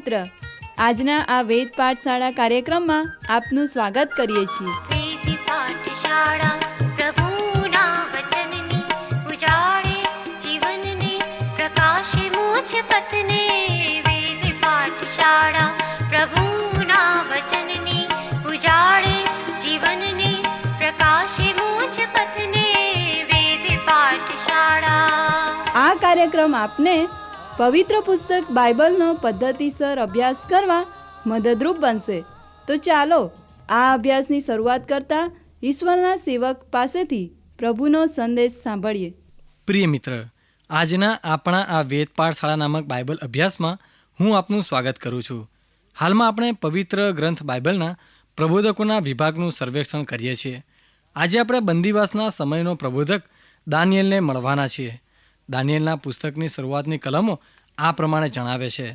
મિત્ર, આજના આ વેદ પાઠશાળા કાર્યક્રમમાં આપનું સ્વાગત કરીએ છીએ. વેદ પાઠશાળા પ્રભુના વચનની ઉજાળે જીવનને પ્રકાશે મોક્ષ પથને. વેદ પાઠશાળા પ્રભુના વચનની ઉજાળે જીવનને પ્રકાશે મોક્ષ પથને. વેદ પાઠશાળા. આ કાર્યક્રમ આપને પવિત્ર પુસ્તક બાઇબલનો પદ્ધતિસર અભ્યાસ કરવા મદદરૂપ બનશે. તો ચાલો આ અભ્યાસની શરૂઆત કરતા ઈશ્વરના સેવક પાસેથી પ્રભુનો સંદેશ સાંભળીએ. પ્રિય મિત્ર, આજના આપણા આ વેદ પાઠશાળા નામક બાઇબલ અભ્યાસમાં હું આપનું સ્વાગત કરું છું. હાલમાં આપણે પવિત્ર ગ્રંથ બાઇબલના પ્રબોધકોના વિભાગનું સર્વેક્ષણ કરીએ છીએ. આજે આપણે બંદીવાસના સમયનો પ્રબોધક દાનિયેલને મળવાના છીએ. દાનિયેલના પુસ્તકની શરૂઆતની કલમો આ પ્રમાણે જણાવે છે.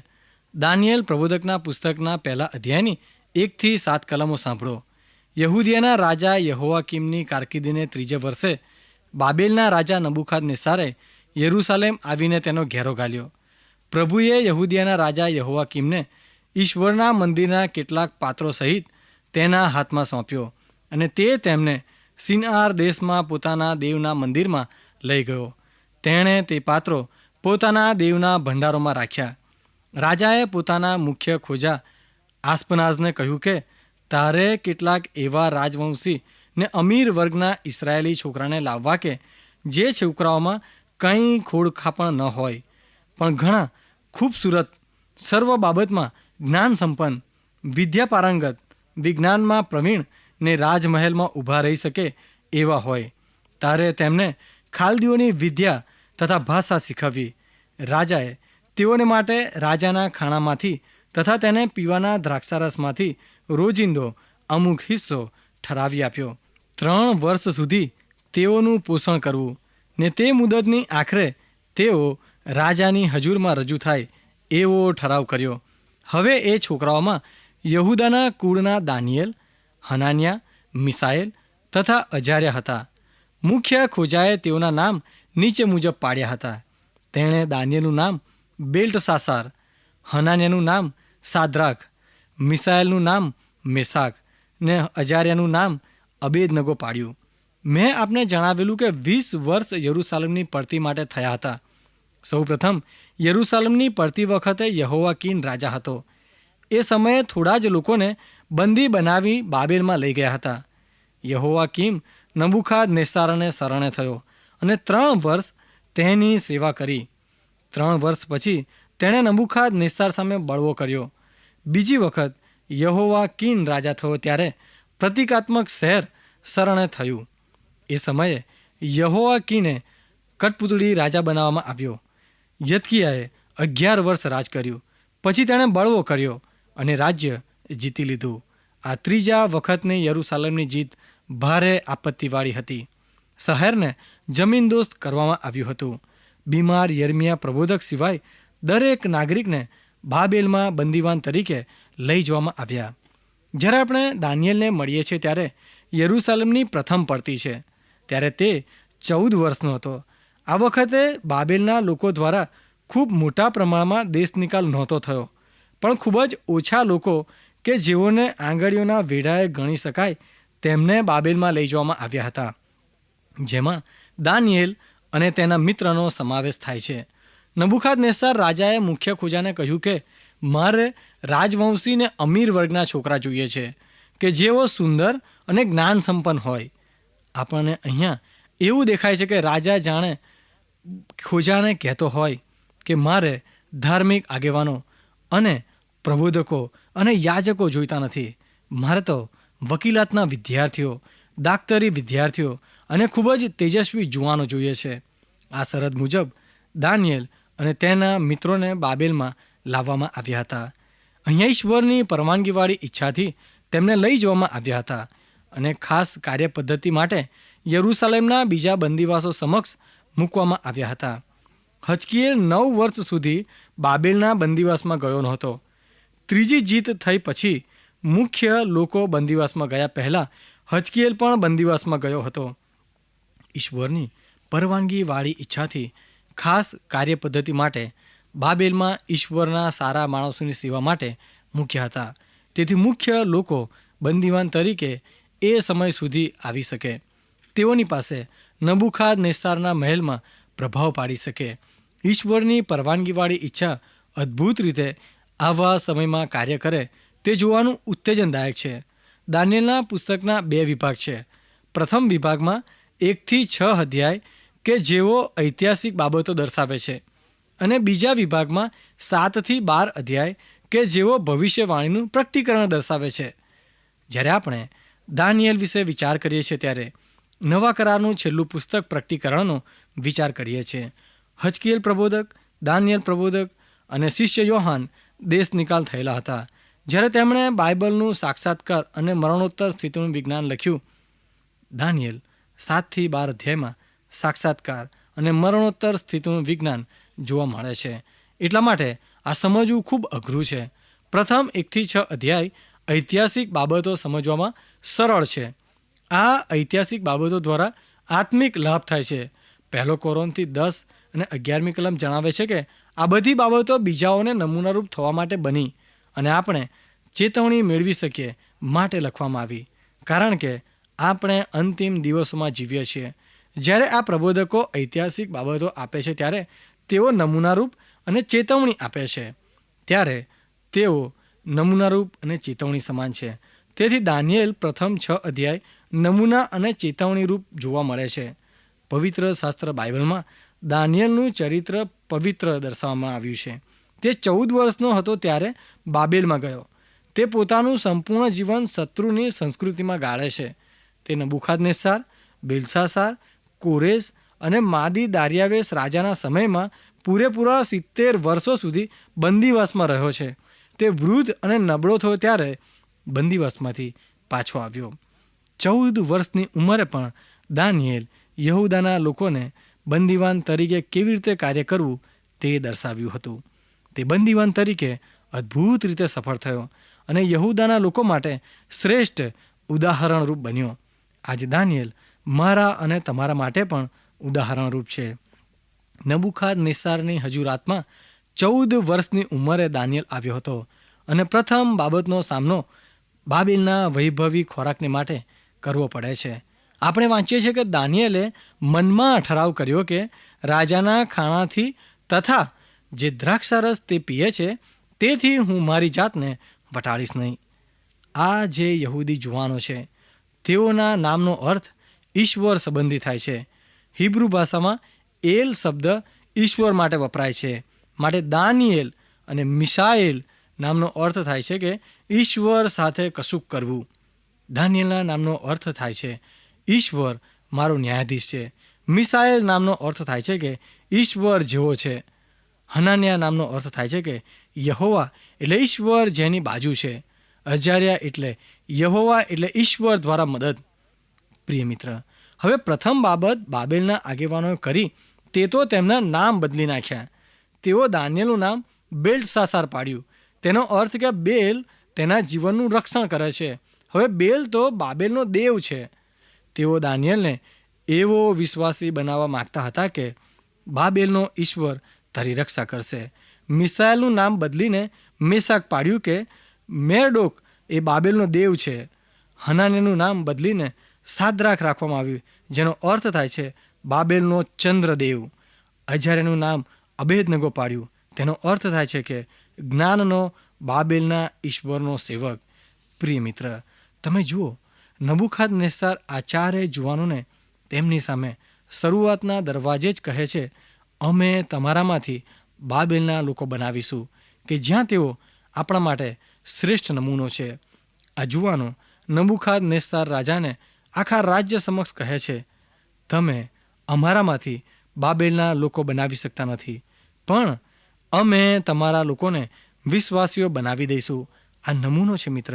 દાનિયેલ પ્રબોધકના પુસ્તકના પહેલા અધ્યાયની 1 થી 7 કલમો સાંભળો. યહૂદિયાના રાજા યહોવાકીમની કારકિર્દીને 3 વર્ષે બાબેલના રાજા નબુખાદનેસારે યરૂશાલેમ આવીને તેનો ઘેરો ઘાલ્યો. પ્રભુએ યહૂદિયાના રાજા યહોવાકીમને ઈશ્વરના મંદિરના કેટલાક પાત્રો સહિત તેના હાથમાં સોંપ્યો અને તે તેમને સિનઆર દેશમાં પોતાના દેવના મંદિરમાં લઈ ગયો. તેણે તે પાત્રો પોતાના દેવના ભંડારોમાં રાખ્યા. રાજાએ પોતાના મુખ્ય ખોજા આસ્પનાઝને કહ્યું કે તારે કેટલાક એવા રાજવંશી ને અમીર વર્ગના ઇસરાયેલી છોકરાને લાવવા કે જે છોકરાઓમાં કંઈ ખોડખાપણ ન હોય, પણ ઘણા ખૂબસૂરત, સર્વ બાબતમાં જ્ઞાન સંપન્ન, વિદ્યા પારંગત, વિજ્ઞાનમાં પ્રવીણ ને રાજમહેલમાં ઊભા રહી શકે એવા હોય. તારે તેમને ખાલદીઓની વિદ્યા તથા ભાષા શીખવવી. રાજાએ તેઓને માટે રાજાના ખાણામાંથી તથા તેને પીવાના દ્રાક્ષારસમાંથી રોજિંદો અમુક હિસ્સો ઠરાવી આપ્યો. 3 વર્ષ સુધી તેઓનું પોષણ કરવું ને તે મુદતની આખરે તેઓ રાજાની હજુરમાં રજૂ થાય એવો ઠરાવ કર્યો. હવે એ છોકરાઓમાં યહૂદાના કુળના દાનિયેલ, હનાન્યા, મિસાએલ તથા અજાર્યા હતા. મુખ્ય ખોજાએ તેઓના નામ નીચે મુજબ પાડ્યા હતા. તેણે દાનિયેલનું નામ બેલ્ટશાસાર, હનાન્યાનું નામ સાદ્રાક, મિસાએલનું નામ મેસાક ને અજાર્યાનું નામ અબેદનગો પાડ્યું. મેં આપને જણાવેલું કે 20 વર્ષ યરૂશાલેમની પડતી માટે થયા હતા. સૌપ્રથમ યરૂશાલેમની પડતી વખતે યહોવાકીન રાજા હતો. એ સમયે થોડા જ લોકોને બંદી બનાવી બાબેલમાં લઈ ગયા હતા. યહોવાકીમ નબુખાદનેસારને શરણે થયો અને 3 વર્ષ તેની સેવા કરી. 3 વર્ષ પછી તેણે નબુખાદનેસાર સામે બળવો કર્યો. બીજી વખત યહોવાકીન રાજા થયો ત્યારે પ્રતિકાત્મક શહેર શરણે થયું. એ સમયે યહોવાકીને કઠપૂતળી રાજા બનાવવામાં આવ્યો. યદકિયાએ 11 વર્ષ રાજ કર્યું. પછી તેણે બળવો કર્યો અને રાજ્ય જીતી લીધું. આ ત્રીજા વખતની યરૂશાલેમની જીત ભારે આપત્તિવાળી હતી. શહેરને જમીનદોસ્ત કરવામાં આવ્યું હતું. બીમાર યર્મિયા પ્રબોધક સિવાય દરેક નાગરિકને બાબેલમાં બંદીવાન તરીકે લઈ જવામાં આવ્યા. જ્યારે આપણે દાનિયેલને મળીએ છીએ ત્યારે યરૂશાલેમની પ્રથમ પડતી છે. ત્યારે તે 14 વર્ષનો હતો. આ વખતે બાબેલના લોકો દ્વારા ખૂબ મોટા પ્રમાણમાં દેશ નિકાલ નહોતો થયો, પણ ખૂબ જ ઓછા લોકો કે જેઓને આંગળીઓના વેઢાએ ગણી શકાય તેમને બાબેલમાં લઈ જવામાં આવ્યા હતા, જેમાં દાનિયેલ અને તેના મિત્રનો સમાવેશ થાય છે. નબુખાદનેસાર રાજાએ મુખ્ય ખોજાને કહ્યું કે મારે રાજવંશી ને અમીર વર્ગના છોકરા જોઈએ છે કે જેઓ સુંદર અને જ્ઞાન સંપન્ન હોય. આપણને અહીંયા એવું દેખાય છે કે રાજા જાણે ખોજાને કહેતો હોય કે મારે ધાર્મિક આગેવાનો અને પ્રબોધકો અને યાજકો જોઈતા નથી. મારે તો વકીલાતના વિદ્યાર્થીઓ, દાક્તરી વિદ્યાર્થીઓ અને ખૂબ જ તેજસ્વી જુવાનો જોઈએ છે. આ શરત મુજબ દાનિયેલ અને તેના મિત્રોને બાબેલમાં લાવવામાં આવ્યા હતા. અહીંયા ઈશ્વરની પરવાનગીવાળી ઈચ્છાથી તેમને લઈ જવામાં આવ્યા હતા અને ખાસ કાર્યપદ્ધતિ માટે યરૂશાલેમના બીજા બંદીવાસો સમક્ષ મૂકવામાં આવ્યા હતા. હજકીએલ 9 વર્ષ સુધી બાબેલના બંદીવાસમાં ગયો નહોતો. ત્રીજી જીત થઈ પછી મુખ્ય લોકો બંદીવાસમાં ગયા પહેલાં હજકીએલ પણ બંદીવાસમાં ગયો હતો. ઈશ્વરની પરવાનગીવાળી ઈચ્છાથી ખાસ કાર્યપદ્ધતિ માટે બાબેલમાં ઈશ્વરના સારા માણસોની સેવા માટે મૂક્યા હતા. તેથી મુખ્ય લોકો બંદીવાન તરીકે એ સમય સુધી આવી શકે, તેઓની પાસે નબુખાદનેસ્સારના મહેલમાં પ્રભાવ પાડી શકે. ઈશ્વરની પરવાનગીવાળી ઈચ્છા અદ્ભુત રીતે આવા સમયમાં કાર્ય કરે તે જોવાનું ઉત્તેજનદાયક છે. દાનિયેલના પુસ્તકના 2 વિભાગ છે. પ્રથમ વિભાગમાં 1-6 અધ્યાય કે જેઓ ઐતિહાસિક બાબતો દર્શાવે છે, અને બીજા વિભાગમાં 7-12 અધ્યાય કે જેઓ ભવિષ્યવાણીનું પ્રકટીકરણ દર્શાવે છે. જ્યારે આપણે દાનિયેલ વિશે વિચાર કરીએ છીએ ત્યારે નવા કરારનું છેલ્લું પુસ્તક પ્રકટીકરણનો વિચાર કરીએ છીએ. હજકીએલ પ્રબોધક, દાનિયેલ પ્રબોધક અને શિષ્ય યોહાન દેશ નિકાલ થયેલા હતા જ્યારે તેમણે બાઇબલનું સાક્ષાત્કાર અને મરણોત્તર સ્થિતિનું વિજ્ઞાન લખ્યું. દાનિયેલ 7-12 અધ્યાયમાં સાક્ષાત્કાર અને મરણોત્તર સ્થિતિનું વિજ્ઞાન જોવા મળે છે. એટલા માટે આ સમજવું ખૂબ અઘરું છે. પ્રથમ 1-6 અધ્યાય ઐતિહાસિક બાબતો સમજવામાં સરળ છે. આ ઐતિહાસિક બાબતો દ્વારા આત્મિક લાભ થાય છે. 1 કોરિન્થી 10 અને 11મી કલમ જણાવે છે કે આ બધી બાબતો બીજાઓને નમૂનારૂપ થવા માટે બની અને આપણે ચેતવણી મેળવી શકીએ માટે લખવામાં આવી, કારણ કે આપણે અંતિમ દિવસોમાં જીવીએ છીએ. જ્યારે આ પ્રબોધકો ઐતિહાસિક બાબતો આપે છે ત્યારે તેઓ નમૂનારૂપ અને ચેતવણી આપે છે. ત્યારે તેઓ નમૂનારૂપ અને ચેતવણી સમાન છે. તેથી દાનિયેલ પ્રથમ 6 અધ્યાય નમૂના અને ચેતવણીરૂપ જોવા મળે છે. પવિત્ર શાસ્ત્ર બાઇબલમાં દાનિયેલનું ચરિત્ર પવિત્ર દર્શાવવામાં આવ્યું છે. તે 14 વર્ષનો હતો ત્યારે બાબેલમાં ગયો. તે પોતાનું સંપૂર્ણ જીવન શત્રુની સંસ્કૃતિમાં ગાળે છે. તે નબુખાદનેસ્સાર, બેલશાસાર, કોરેશ અને માદી દારિયાવેશ રાજાના સમયમાં પૂરેપૂરા 70 વર્ષો સુધી બંદીવાસમાં રહ્યો છે. તે વૃદ્ધ અને નબળો થયો ત્યારે બંદીવાસમાંથી પાછો આવ્યો. 14 વર્ષની ઉંમરે પણ દાનિયેલ યહૂદાના લોકોને બંદીવાન તરીકે કેવી રીતે કાર્ય કરવું તે દર્શાવ્યું હતું. તે બંદીવાન તરીકે અદ્ભુત રીતે સફળ થયો અને યહૂદાના લોકો માટે શ્રેષ્ઠ ઉદાહરણરૂપ બન્યો. આજે દાનિયેલ મારા અને તમારા માટે પણ ઉદાહરણરૂપ છે. નબુખાદનેસ્સારની હજુરાતમાં 14 વર્ષની ઉંમરે દાનિયેલ આવ્યો હતો અને પ્રથમ બાબતનો સામનો બાબેલના વૈભવી ખોરાકને માટે કરવો પડે છે. આપણે વાંચીએ છીએ કે દાનિયેલે મનમાં ઠરાવ કર્યો કે રાજાના ખાણાથી તથા જે દ્રાક્ષારસ તે પીએ છે તેથી હું મારી જાતને વટાળીશ નહીં. આ જે યહૂદી જુવાનો છે તેઓના નામનો અર્થ ઈશ્વર સંબંધી થાય છે. હિબ્રુ ભાષામાં એલ શબ્દ ઈશ્વર માટે વપરાય છે. માટે દાનિયેલ અને મિશાએલ નામનો અર્થ થાય છે કે ઈશ્વર સાથે કશુંક કરવું. દાનિયેલના નામનો અર્થ થાય છે ઈશ્વર મારો ન્યાયાધીશ છે. મિશાએલ નામનો અર્થ થાય છે કે ઈશ્વર જેવો છે. હનાન્યા નામનો અર્થ થાય છે કે યહોવા એટલે ઈશ્વર જેની બાજુ છે. અજાર્યા એટલે યહોવા એટલે ઈશ્વર દ્વારા મદદ. પ્રિય મિત્ર, હવે પ્રથમ બાબત બાબેલના આગેવાનોએ કરી તે તો તેમના નામ બદલી નાખ્યા. તેઓ દાનિયેલનું નામ બેલ્ટશાસાર પાડ્યું. તેનો અર્થ કે બેલ તેના જીવનનું રક્ષણ કરે છે. હવે બેલ તો બાબેલનો દેવ છે. તેઓ દાનિયેલને એવો વિશ્વાસી બનાવવા માગતા હતા કે બાબેલનો ઈશ્વર તારી રક્ષા કરશે. મિસાએલનું નામ બદલીને મેશાક પાડ્યું કે મેરડોક એ બાબેલનો દેવ છે. હનાન્યાનું નામ બદલીને સાદ્રાક રાખવામાં આવ્યું, જેનો અર્થ થાય છે બાબેલનો ચંદ્રદેવ. અજાર્યાનું નામ અબેદનગો પાડ્યું. તેનો અર્થ થાય છે કે જ્ઞાનનો બાબેલના ઈશ્વરનો સેવક. પ્રિય મિત્ર, તમે જુઓ, નબુખાદનેસ્સાર આ 4 જુવાનોને તેમની સામે શરૂઆતના દરવાજે જ કહે છે, અમે તમારામાંથી બાબેલના લોકો બનાવીશું કે જ્યાં તેઓ આપણા માટે શ્રેષ્ઠ નમૂનો છે. આ જુવાનો નબુખાદનેસ્સાર રાજાને આખા રાજ્ય સમક્ષ કહે છે, તમે અમારામાંથી બાબેલના લોકો બનાવી શકતા નથી, પણ અમે તમારા લોકોને વિશ્વાસીઓ બનાવી દઈશું. આ નમૂનો છે મિત્ર.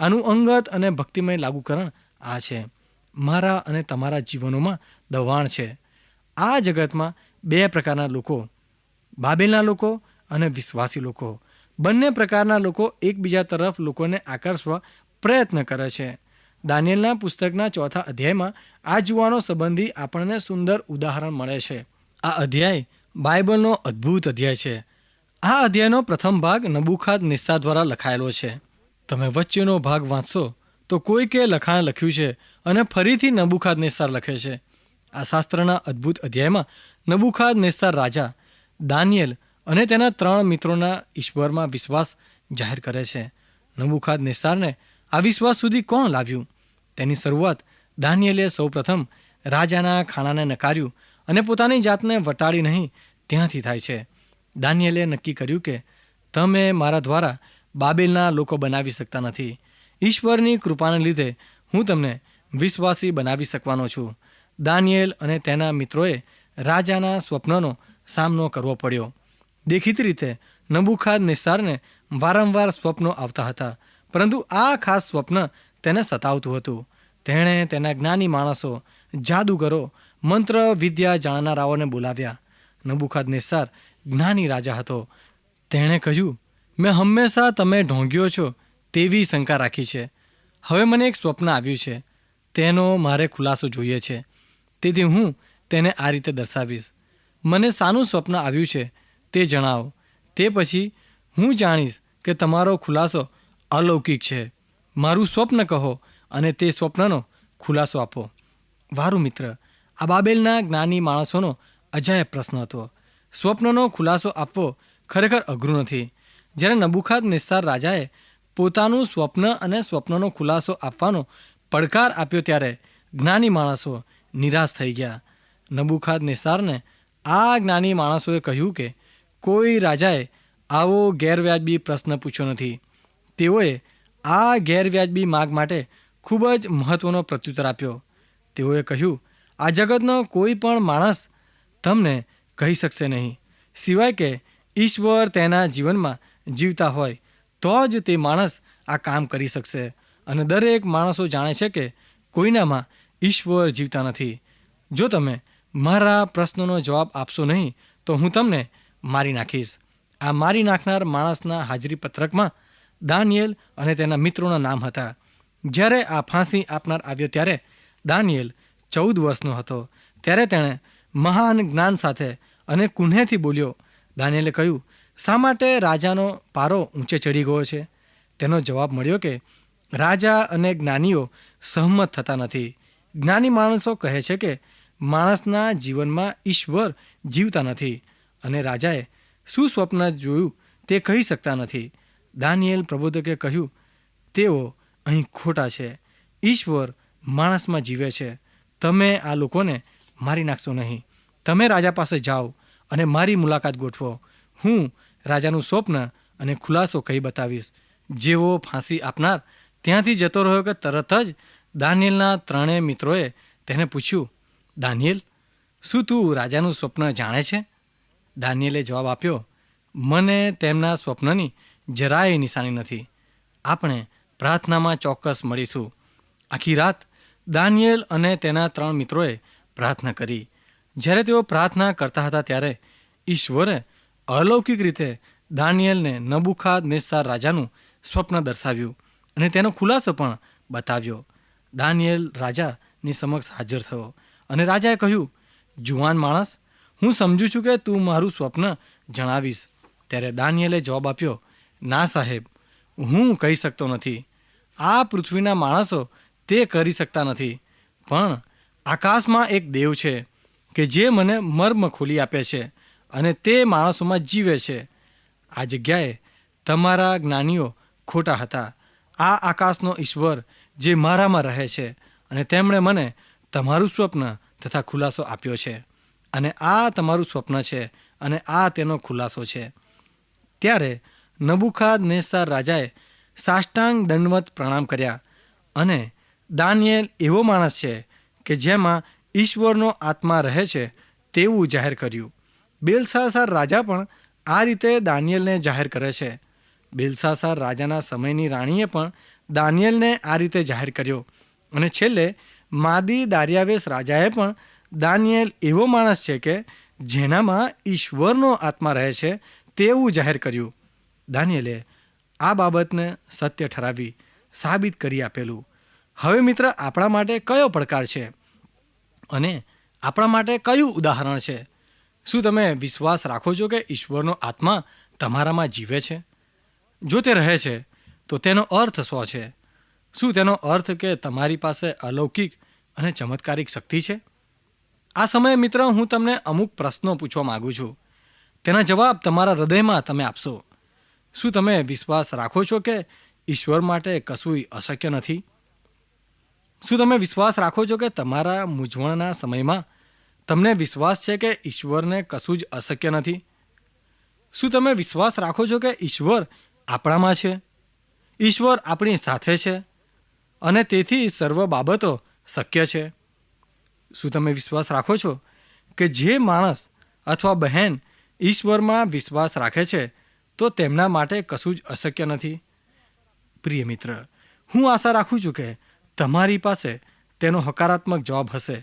આનું અંગત અને ભક્તિમય લાગુકરણ આ છે. મારા અને તમારા જીવનોમાં દબાણ છે. આ જગતમાં 2 પ્રકારના લોકો, બાબેલના લોકો અને વિશ્વાસી લોકો. બંને પ્રકારના લોકો એકબીજા તરફ લોકોને આકર્ષવા પ્રયત્ન કરે છે. દાનિયેલના પુસ્તકના 4થા અધ્યાયમાં આ જુવાનો સંબંધી આપણને સુંદર ઉદાહરણ મળે છે. આ અધ્યાય બાઇબલનો અદ્ભુત અધ્યાય છે. આ અધ્યાયનો પ્રથમ ભાગ નબૂખાદનેસ્સાર દ્વારા લખાયેલો છે. તમે વચ્ચેનો ભાગ વાંચશો તો કોઈકે લખાણ લખ્યું છે અને ફરીથી નબૂખાદનેસ્સાર લખે છે. આ શાસ્ત્રના અદ્ભુત અધ્યાયમાં નબૂખાદનેસ્સાર રાજા દાનિયેલ અને તેના 3 મિત્રોના ઈશ્વરમાં વિશ્વાસ જાહેર કરે છે. નબૂખાદનેસ્સારને આ વિશ્વાસ સુધી કોણ લાવ્યું? તેની શરૂઆત દાનિયેલે સૌપ્રથમ રાજાના ખાણાને નકાર્યું અને પોતાની જાતને વટાળી નહીં ત્યાંથી થાય છે. દાનિયેલે નક્કી કર્યું કે તમે મારા દ્વારા બાબેલના લોકો બનાવી શકતા નથી. ઈશ્વરની કૃપાને લીધે હું તમને વિશ્વાસી બનાવી શકવાનો છું. દાનિયેલ અને તેના મિત્રોએ રાજાના સ્વપ્નનો સામનો કરવો પડ્યો. દેખીતી રીતે નબૂખાદનેસ્સારને વારંવાર સ્વપ્નો આવતા હતા, પરંતુ આ ખાસ સ્વપ્ન તેને સતાવતું હતું. તેણે તેના જ્ઞાની માણસો, જાદુગરો, મંત્ર વિદ્યા જાણનારાઓને બોલાવ્યા. નબૂખાદનેસ્સાર જ્ઞાની રાજા હતો. તેણે કહ્યું, મેં હંમેશા તમે ઢોંગ્યો છો તેવી શંકા રાખી છે. હવે મને એક સ્વપ્ન આવ્યું છે, તેનો મારે ખુલાસો જોઈએ છે. તેથી હું તેને આ રીતે દર્શાવીશ. મને શાનું સ્વપ્ન આવ્યું છે તે જણાવો. તે પછી હું જાણીશ કે તમારો ખુલાસો અલૌકિક છે. મારું સ્વપ્ન કહો અને તે સ્વપ્નનો ખુલાસો આપો. વારું મિત્ર, આ બાબેલના જ્ઞાની માણસોનો અજાયબ પ્રશ્ન હતો. સ્વપ્નનો ખુલાસો આપવો ખરેખર અઘરું નથી. જ્યારે નબૂખાદનેસ્સાર રાજાએ પોતાનું સ્વપ્ન અને સ્વપ્નનો ખુલાસો આપવાનો પડકાર આપ્યો ત્યારે જ્ઞાની માણસો નિરાશ થઈ ગયા. નબૂખાદનેસ્સારને આ જ્ઞાની માણસોએ કહ્યું કે કોઈ રાજાએ આવો ગેરવ્યાજબી પ્રશ્ન પૂછ્યો નથી. તેઓએ આ ગેરવ્યાજબી માગ માટે ખૂબ જ મહત્ત્વનો પ્રત્યુત્તર આપ્યો. તેઓએ કહ્યું, આ જગતનો કોઈ પણ માણસ તમને કહી શકશે નહીં, સિવાય કે ઈશ્વર તેના જીવનમાં જીવતા હોય તો જ તે માણસ આ કામ કરી શકશે. અને દરેક માણસો જાણે છે કે કોઈનામાં ઈશ્વર જીવતા નથી. જો તમે મારા પ્રશ્નોનો જવાબ આપશો નહીં તો હું તમને મારી નાખીશ. આ મારી નાખનાર માણસના હાજરી પત્રકમાં દાનિયેલ અને તેના મિત્રોના નામ હતા. જ્યારે આ ફાંસી આપનાર આવ્યો ત્યારે દાનિયેલ 14 વર્ષનો હતો. ત્યારે તેણે મહાન જ્ઞાન સાથે અને કુન્હેથી બોલ્યો. દાનિયેલે કહ્યું, શા માટે રાજાનો પારો ઊંચે ચડી ગયો છે? તેનો જવાબ મળ્યો કે રાજા અને જ્ઞાનીઓ સહમત થતા નથી. જ્ઞાની માણસો કહે છે કે માણસના જીવનમાં ઈશ્વર જીવતા નથી અને રાજાએ શું સ્વપ્ન જોયું તે કહી શકતા નથી. દાનિયેલ પ્રબોધકે કહ્યું, તેઓ અહીં ખોટા છે. ઈશ્વર માણસમાં જીવે છે. તમે આ લોકોને મારી નાખશો નહીં. તમે રાજા પાસે જાઓ અને મારી મુલાકાત ગોઠવો. હું રાજાનું સ્વપ્ન અને ખુલાસો કહી બતાવીશ. જેવો ફાંસી આપનાર ત્યાંથી જતો રહ્યો કે તરત જ દાનિયેલના 3 મિત્રોએ તેને પૂછ્યું, દાનિયેલ, શું તું રાજાનું સ્વપ્ન જાણે છે? દાનિયેલે જવાબ આપ્યો, મને તેમના સ્વપ્નની જરાય નિશાની નથી. આપણે પ્રાર્થનામાં ચોક્કસ મળીશું. આખી રાત દાનિયેલ અને તેના 3 મિત્રોએ પ્રાર્થના કરી. જ્યારે તેઓ પ્રાર્થના કરતા હતા ત્યારે ઈશ્વરે અલૌકિક રીતે દાનિયેલને નબૂખાદનેસ્સાર રાજાનું સ્વપ્ન દર્શાવ્યું અને તેનો ખુલાસો પણ બતાવ્યો. દાનિયેલ રાજાની સમક્ષ હાજર થયો અને રાજાએ કહ્યું, જુવાન માણસ, હું સમજું છું કે તું મારું સ્વપ્ન જણાવીશ. ત્યારે દાનિયેલે જવાબ આપ્યો, ના સાહેબ, હું કહી શકતો નથી. આ પૃથ્વીના માણસો તે કરી શકતા નથી, પણ આકાશમાં એક દેવ છે કે જે મને મર્મ ખોલી આપે છે અને તે માણસોમાં જીવે છે. આ જગ્યાએ તમારા જ્ઞાનીઓ ખોટા હતા. આ આકાશનો ઈશ્વર જે મારામાં રહે છે અને તેમણે મને તમારું સ્વપ્ન તથા ખુલાસો આપ્યો છે અને આ તમારું સ્વપ્ન છે અને આ તેનો ખુલાસો છે. ત્યારે નબૂખાદનેસ્સાર રાજાએ સાષ્ટાંગ દંડવત પ્રણામ કર્યા અને દાનિયેલ એવો માણસ છે કે જેમાં ઈશ્વરનો આત્મા રહે છે તેવું જાહેર કર્યું. બેલશાસ્સાર રાજા પણ આ રીતે દાનિયેલને જાહેર કરે છે. બેલશાસ્સાર રાજાના સમયની રાણીએ પણ દાનિયેલને આ રીતે જાહેર કર્યો અને છેલ્લે માદી દારિયાવેશ રાજાએ પણ દાનિયેલ એવો માણસ છે કે જેનામાં ઈશ્વરનો આત્મા રહે છે તેવું જાહેર કર્યું. દાનિયેલે આ બાબતને સત્ય ઠરાવી સાબિત કરી આપેલું. હવે મિત્ર, આપણા માટે કયો પડકાર છે અને આપણા માટે કયું ઉદાહરણ છે? શું તમે વિશ્વાસ રાખો છો કે ઈશ્વરનો આત્મા તમારામાં જીવે છે? જો તે રહે છે તો તેનો અર્થ શું છે? શું તેનો અર્થ કે તમારી પાસે અલૌકિક અને ચમત્કારિક શક્તિ છે? આ સમયે મિત્ર, હું તમને અમુક પ્રશ્નો પૂછવા માગું છું. તેના જવાબ તમારા હૃદયમાં તમે આપશો. શું તમે વિશ્વાસ રાખો છો કે ઈશ્વર માટે કશું અશક્ય નથી? શું તમે વિશ્વાસ રાખો છો કે તમારા મૂંઝવણના સમયમાં તમને વિશ્વાસ છે કે ઈશ્વરને કશું જ અશક્ય નથી? શું તમે વિશ્વાસ રાખો છો કે ઈશ્વર આપણામાં છે, ઈશ્વર આપણી સાથે છે અને તેથી સર્વ બાબતો શક્ય છે? શું તમે વિશ્વાસ રાખો છો કે જે માણસ અથવા બહેન ઈશ્વરમાં વિશ્વાસ રાખે છે તો તેમના માટે કશું જ અશક્ય નથી? પ્રિય મિત્ર, હું આશા રાખું છું કે તમારી પાસે તેનો હકારાત્મક જવાબ હશે,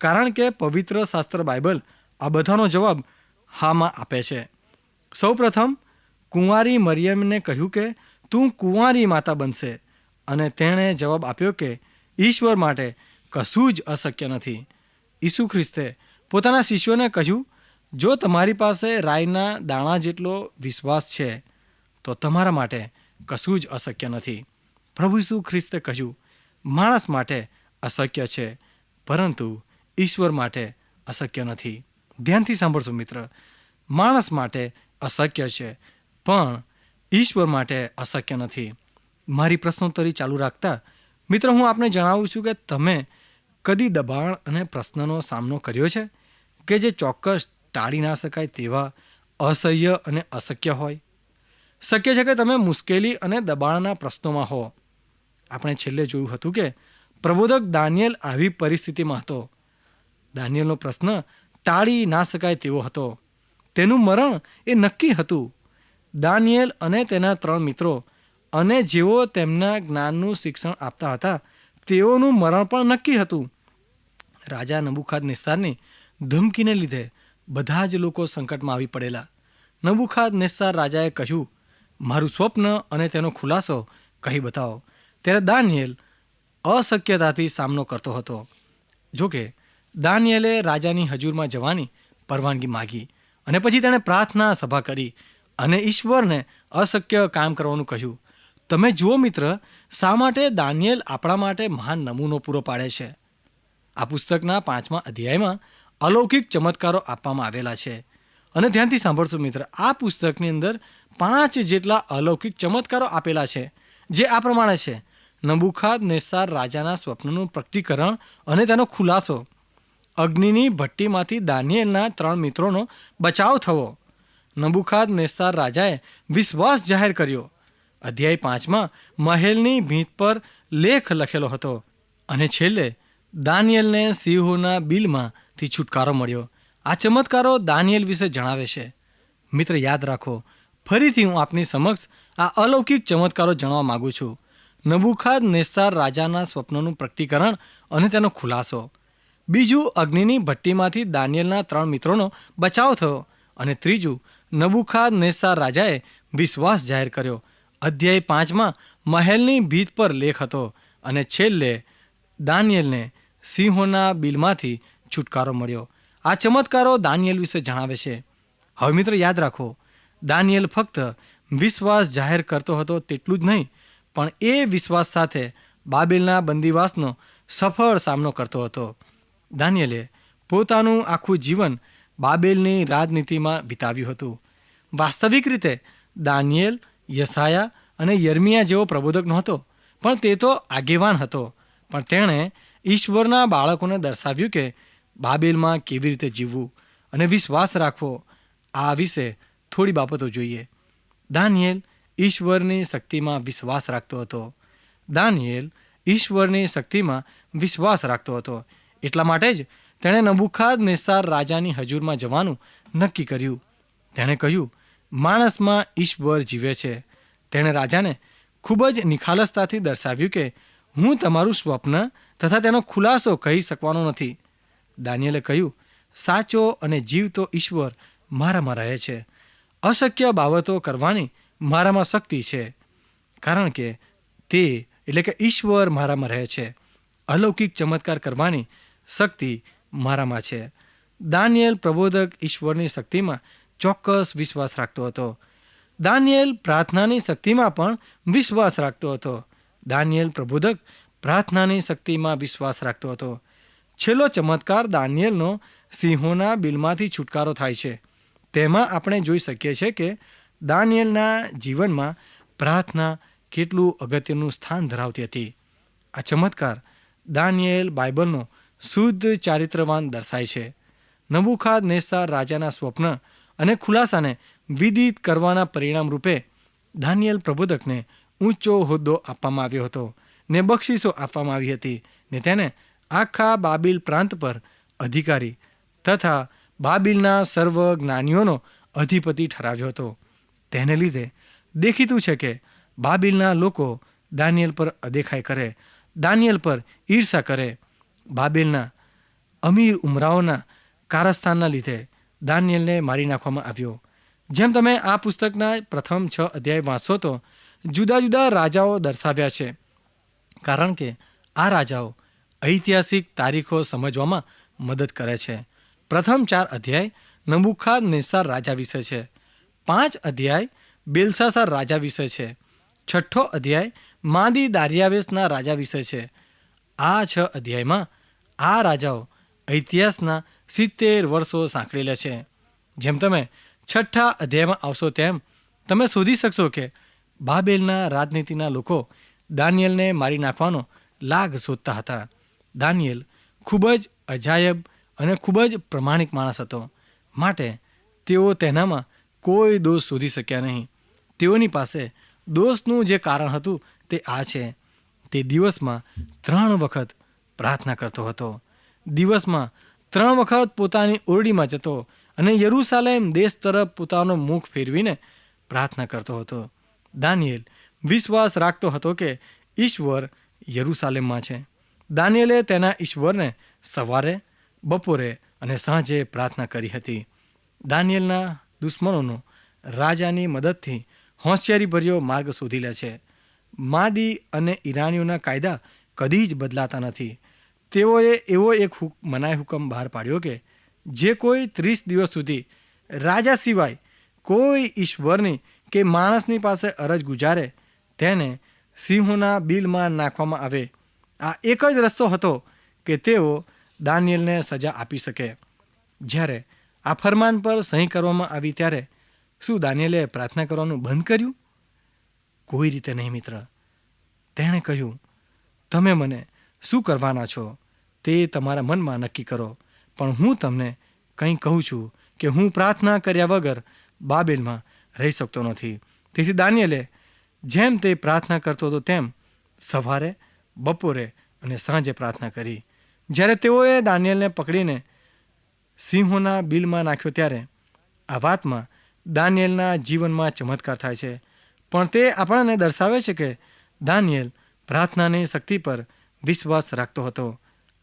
કારણ કે પવિત્ર શાસ્ત્ર બાઇબલ આ બધાનો જવાબ હામાં આપે છે. સૌપ્રથમ કુંવારી મરિયમને કહ્યું કે તું કુંવારી માતા બનશે, અને તેણે જવાબ આપ્યો કે ઈશ્વર માટે કશું જ અશક્ય નથી. ઈસુ ખ્રિસ્તે પોતાના શિષ્યોને કહ્યું, જો તમારી પાસે રાઈના દાણા જેટલો વિશ્વાસ છે તો તમારા માટે કશું જ અશક્ય નથી. પ્રભુ ઈસુ ખ્રિસ્તે કહ્યું, માણસ માટે અશક્ય છે, પરંતુ ઈશ્વર માટે અશક્ય નથી. ધ્યાનથી સાંભળશો મિત્ર, માણસ માટે અશક્ય છે, પણ ઈશ્વર માટે અશક્ય નથી. મારી પ્રશ્નોત્તરી ચાલુ રાખતા મિત્ર, હું આપને જણાવું છું કે તમે કદી દબાણ અને પ્રશ્નનો સામનો કર્યો છે કે જે ચોક્કસ ટાળી ના શકાય તેવા અસહ્ય અને અશક્ય હોય? શક્ય છે કે તમે મુશ્કેલી અને દબાણના પ્રશ્નોમાં હો. આપણે છેલ્લે જોયું હતું કે પ્રબોધક દાનિયેલ આવી પરિસ્થિતિમાં હતો. દાનિયેલનો પ્રશ્ન ટાળી ના શકાય તેવો હતો. તેનું મરણ એ નક્કી હતું. દાનિયેલ અને તેના 3 મિત્રો અને જેઓ તેમના જ્ઞાનનું શિક્ષણ આપતા હતા તેઓનું મરણ પણ નક્કી હતું. રાજા નબુખાદનેસ્સારની ધમકીને લીધે બધા જ લોકો સંકટમાં આવી પડેલા. નબુખાદનેસ્સાર રાજાએ કહ્યું, મારું સ્વપ્ન અને તેનો ખુલાસો કહી બતાવો. ત્યારે દાનિયેલ અશક્યતાથી સામનો કરતો હતો. જોકે દાનિયેલે રાજાની હજુરમાં જવાની પરવાનગી માગી અને પછી તેણે પ્રાર્થના સભા કરી અને ઈશ્વરને અશક્ય કામ કરવાનું કહ્યું. તમે જુઓ મિત્ર, શા માટે દાનિયેલ આપણા માટે મહાન નમૂનો પૂરો પાડે છે. આ પુસ્તકના 5મા અધ્યાયમાં અલૌકિક ચમત્કારો આપવામાં આવેલા છે. અને ધ્યાનથી સાંભળશો મિત્ર, આ પુસ્તકની અંદર 5 જેટલા અલૌકિક ચમત્કારો આપેલા છે, જે આ પ્રમાણે છે: નબુખાદનેસ્સાર રાજાના સ્વપ્નનું પ્રગટીકરણ અને તેનો ખુલાસો, અગ્નિની ભઠ્ઠીમાંથી દાનિયેલના 3 મિત્રોનો બચાવ થવો, નબુખાદનેસ્સાર રાજાએ વિશ્વાસ જાહેર કર્યો, અધ્યાય 5માં મહેલની ભીંત પર લેખ લખેલો હતો, અને છેલ્લે દાનિયેલને સિંહોના બિલમાંથી છુટકારો મળ્યો. આ ચમત્કારો દાનિયેલ વિશે જણાવે છે. મિત્ર, યાદ રાખો, ફરીથી હું આપની સમક્ષ આ અલૌકિક ચમત્કારો જણાવવા માગું છું. નબુખાદનેસ્સાર રાજાના સ્વપ્નનું પ્રગટીકરણ અને તેનો ખુલાસો, બીજું અગ્નિની ભઠ્ઠીમાંથી દાનિયેલના 3 મિત્રોનો બચાવ થયો, અને ત્રીજું નબુખાદનેસ્સાર રાજાએ વિશ્વાસ જાહેર કર્યો, અધ્યાય 5માં મહેલની ભીંત પર લેખ હતો, અને છેલ્લે દાનિયેલને સિંહોના બિલમાંથી છુટકારો મળ્યો. આ ચમત્કારો દાનિયેલ વિશે જણાવે છે. હવે મિત્ર, યાદ રાખો, દાનિયેલ ફક્ત વિશ્વાસ જાહેર કરતો હતો તેટલું જ નહીં, પણ એ વિશ્વાસ સાથે બાબેલના બંદીવાસનો સફળ સામનો કરતો હતો. દાનિયેલે પોતાનું આખું જીવન બાબેલની રાજનીતિમાં વિતાવ્યું હતું. વાસ્તવિક રીતે દાનિયેલ, યશાયા અને યર્મિયા જેવો પ્રબોધક નહોતો, પણ તે તો આગેવાન હતો. પણ તેણે ઈશ્વરના બાળકોને દર્શાવ્યું કે બાબેલમાં કેવી રીતે જીવવું અને વિશ્વાસ રાખવો. આ વિશે થોડી બાબતો જોઈએ. દાનિયેલ ઈશ્વરની શક્તિમાં વિશ્વાસ રાખતો હતો. દાનિયેલ ઈશ્વરની શક્તિમાં વિશ્વાસ રાખતો હતો. એટલા માટે જ તેણે નબુખાદનેસ્સાર રાજાની હજુરમાં જવાનું નક્કી કર્યું. તેણે કહ્યું, માણસમાં ઈશ્વર જીવે છે. તેણે રાજાને ખૂબ જ નિખાલસતાથી દર્શાવ્યું કે હું તમારું સ્વપ્ન તથા તેનો ખુલાસો કહી શકવાનો નથી. દાનિયેલે કહ્યું, સાચો અને જીવતો ઈશ્વર મારામાં રહે છે. અશક્ય બાબતો કરવાની મારામાં શક્તિ છે, કારણ કે તે એટલે કે ઈશ્વર મારામાં રહે છે. અલૌકિક ચમત્કાર કરવાની શક્તિ મારામાં છે. દાનિયેલ પ્રબોધક ઈશ્વરની શક્તિમાં ચોક્કસ વિશ્વાસ રાખતો હતો. દાનિયેલ પ્રાર્થનાની શક્તિમાં પણ વિશ્વાસ રાખતો હતો. દાનિયેલ પ્રબોધક પ્રાર્થનાની શક્તિમાં વિશ્વાસ રાખતો હતો. છેલ્લો ચમત્કાર દાનિયેલનો સિંહોના બિલમાંથી છુટકારો થાય છે. તેમાં આપણે જોઈ શકીએ છીએ કે દાનિયેલના જીવનમાં પ્રાર્થના કેટલું અગત્યનું સ્થાન ધરાવતી હતી. આ ચમત્કાર દાનિયેલ બાઇબલનો શુદ્ધ ચારિત્રવાન દર્શાય છે. નબુખાદનેસ્સાર રાજાના સ્વપ્ન અને ખુલાસાને વિદિત કરવાના પરિણામ રૂપે દાનિયેલ પ્રબોધકને ઊંચો હોદ્દો આપવામાં આવ્યો હતો ને બક્ષિસો આપવામાં આવી હતી ને તેને આખા બાબિલ પ્રાંત પર અધિકારી તથા બાબિલના સર્વ જ્ઞાનીઓનો અધિપતિ ઠરાવ્યો હતો. તેને લીધે દેખીતું છે કે બાબિલના લોકો દાનિયેલ પર અદેખાઈ કરે, દાનિયેલ પર ઈર્ષા કરે. બાબેલના અમીર ઉમરાઓના કારસ્તાનના લીધે દાનિયેલને મારી નાખવામાં આવ્યો. જેમ તમે આ પુસ્તકના પ્રથમ 6 અધ્યાય વાંચશો તો જુદા જુદા રાજાઓ દર્શાવ્યા છે, કારણ કે આ રાજાઓ ઐતિહાસિક તારીખો સમજવામાં મદદ કરે છે. પ્રથમ 4 અધ્યાય નબુખાદનેસ્સાર રાજા વિશે છે. 5 અધ્યાય બેલશાસ્સાર રાજા વિશે છે. 6 અધ્યાય માદી દારિયાવેશના રાજા વિશે છે. આ 6 અધ્યાયમાં આ રાજાઓ ઇતિહાસના 70 વર્ષો સાંકળી લે છે. જેમ તમે 6 અધ્યાયમાં આવશો તેમ તમે શોધી શકશો કે બાબેલના રાજનીતિના લોકો દાનિયેલને મારી નાખવાનો લાગ શોધતા હતા. દાનિયેલ ખૂબ જ અજાયબ અને ખૂબ જ પ્રમાણિક માણસ હતો, માટે તેઓ તેનામાં કોઈ દોષ શોધી શક્યા નહીં. તેઓની પાસે દોષનું જે કારણ હતું તે આ છે: તે દિવસમાં 3 વખત પ્રાર્થના કરતો હતો. દિવસમાં 3 વખત પોતાની ઓરડીમાં જતો અને યરૂશાલેમ દેશ તરફ પોતાનો મુખ ફેરવીને પ્રાર્થના કરતો હતો. દાનિયેલ વિશ્વાસ રાખતો હતો કે ઈશ્વર યરૂશાલેમમાં છે. દાનિયેલે તેના ઈશ્વરને સવારે, બપોરે અને સાંજે પ્રાર્થના કરી હતી. દાનિયેલના દુશ્મનોનો રાજાની મદદથી હોશિયારીભર્યો માર્ગ શોધી લે છે. માદી અને ઈરાનીઓના કાયદા કદી જ બદલાતા નથી. તેઓએ એવો એક મનાઈ હુકમ બહાર પાડ્યો કે જે કોઈ 30 દિવસ સુધી રાજા સિવાય કોઈ ઈશ્વરની કે માણસની પાસે અરજ ગુજારે તેને સિંહોના બિલમાં નાખવામાં આવે. આ એક જ રસ્તો હતો કે તેઓ દાનિયેલને સજા આપી શકે. જ્યારે આ ફરમાન પર સહી કરવામાં આવી ત્યારે શું દાનિયેલે પ્રાર્થના કરવાનું બંધ કર્યું? કોઈ રીતે નહીં મિત્ર. તેણે કહ્યું, તમે મને શું કરવાના છો તે તમારા મનમાં નક્કી કરો, પણ હું તમને કંઈ કહું છું કે હું પ્રાર્થના કર્યા વગર બાબેલમાં રહી શકતો નથી. તેથી દાનિયેલે જેમ તે પ્રાર્થના કરતો હતો તેમ સવારે, બપોરે અને સાંજે પ્રાર્થના કરી. જ્યારે તેઓએ દાનિયેલને પકડીને સિંહોના બિલમાં નાખ્યો ત્યારે આ વાતમાં દાનિયેલના જીવનમાં ચમત્કાર થાય છે. પણ તે આપણને દર્શાવે છે કે દાનિયેલ પ્રાર્થનાની શક્તિ પર વિશ્વાસ રાખતો હતો.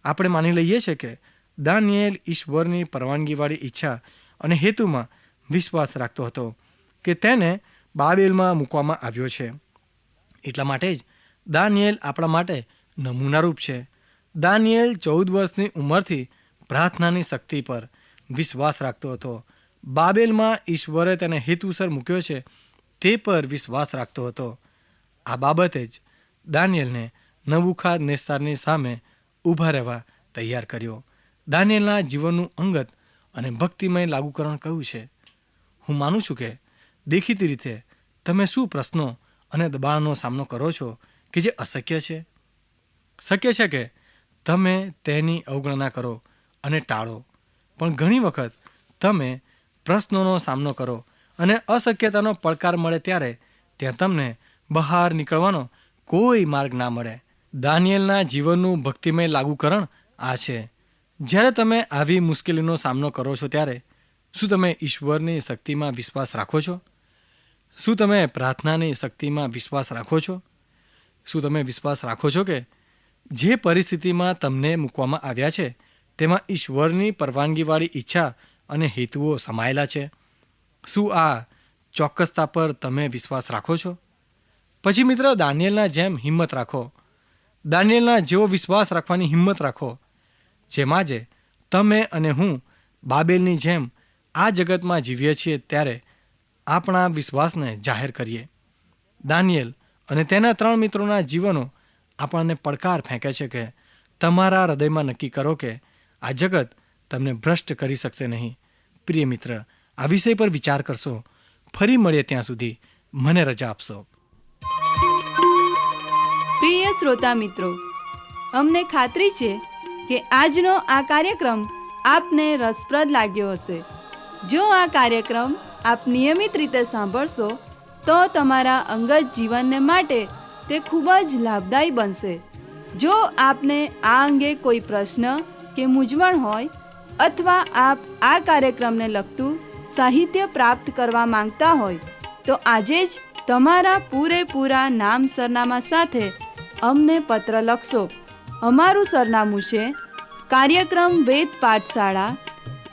આપણે માની લઈએ છીએ કે દાનિયેલ ઈશ્વરની પરવાનગીવાળી ઈચ્છા અને હેતુમાં વિશ્વાસ રાખતો હતો કે તેને બાબેલમાં મૂકવામાં આવ્યો છે. એટલા માટે જ દાનિયેલ આપણા માટે નમૂનારૂપ છે. દાનિયેલ 14 વર્ષની ઉંમરથી પ્રાર્થનાની શક્તિ પર વિશ્વાસ રાખતો હતો. બાબેલમાં ઈશ્વરે તેને હેતુસર મૂક્યો છે તે પર વિશ્વાસ રાખતો હતો. આ બાબતે જ દાનિયેલને નબુખાદનેસ્સારની સામે ઊભા રહેવા તૈયાર કર્યો. દાનિયેલના જીવનનું અંગત અને ભક્તિમય લાગુકરણ કયું છે? હું માનું છું કે દેખીતી રીતે તમે શું પ્રશ્નો અને દબાણનો સામનો કરો છો કે જે અશક્ય છે? શક્ય છે કે તમે તેની અવગણના કરો અને ટાળો, પણ ઘણી વખત તમે પ્રશ્નોનો સામનો કરો અને અશક્યતાનો પડકાર મળે ત્યારે ત્યાં તમને બહાર નીકળવાનો કોઈ માર્ગ ના મળે. દાનિયેલના જીવનનું ભક્તિમય લાગુકરણ આ છે. જ્યારે તમે આવી મુશ્કેલીનો સામનો કરો છો ત્યારે શું તમે ઈશ્વરની શક્તિમાં વિશ્વાસ રાખો છો? શું તમે પ્રાર્થનાની શક્તિમાં વિશ્વાસ રાખો છો? શું તમે વિશ્વાસ રાખો છો કે જે પરિસ્થિતિમાં તમને મૂકવામાં આવ્યા છે તેમાં ઈશ્વરની પરવાનગીવાળી ઈચ્છા અને હેતુઓ સમાયેલા છે? શું આ ચોક્કસતા પર તમે વિશ્વાસ રાખો છો? પછી મિત્ર, દાનિયેલના જેમ હિંમત રાખો. દાનિયેલના જેવો વિશ્વાસ રાખવાની હિંમત રાખો. જેમ આજે તમે અને હું બાબેલની જેમ આ જગતમાં જીવીએ છીએ ત્યારે આપણા વિશ્વાસને જાહેર કરીએ. દાનિયેલ અને તેના 3 મિત્રોના જીવનો આપણને પડકાર ફેંકે છે કે તમારા હૃદયમાં નક્કી કરો કે આ જગત તમને ભ્રષ્ટ કરી શકશે નહીં. પ્રિય મિત્ર, આ વિષય પર વિચાર કરશો. ફરી મળીએ ત્યાં સુધી મને રજા આપશો. પ્રિય શ્રોતા મિત્રો, અમને ખાતરી છે કે આજનો આ કાર્યક્રમ આપને રસપ્રદ લાગ્યો હશે. જો આ કાર્યક્રમ આપ નિયમિત રીતે સાંભળશો તો તમારા અંગત જીવનને માટે તે ખૂબ જ લાભદાયી બનશે. જો આપને આ અંગે કોઈ પ્રશ્ન કે મૂંઝવણ હોય અથવા આપ આ કાર્યક્રમને લગતું સાહિત્ય પ્રાપ્ત કરવા માંગતા હોય તો આજે જ તમારા પૂરેપૂરા નામ સરનામા સાથે અમને પત્ર લખશો. અમારું સરનામું છે કાર્યક્રમ Ved Pathshala,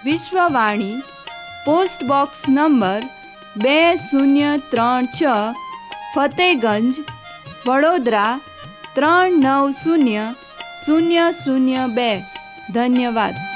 Vishwavani, post box number 2036, Fatehganj, Vadodara 390002. ધન્યવાદ.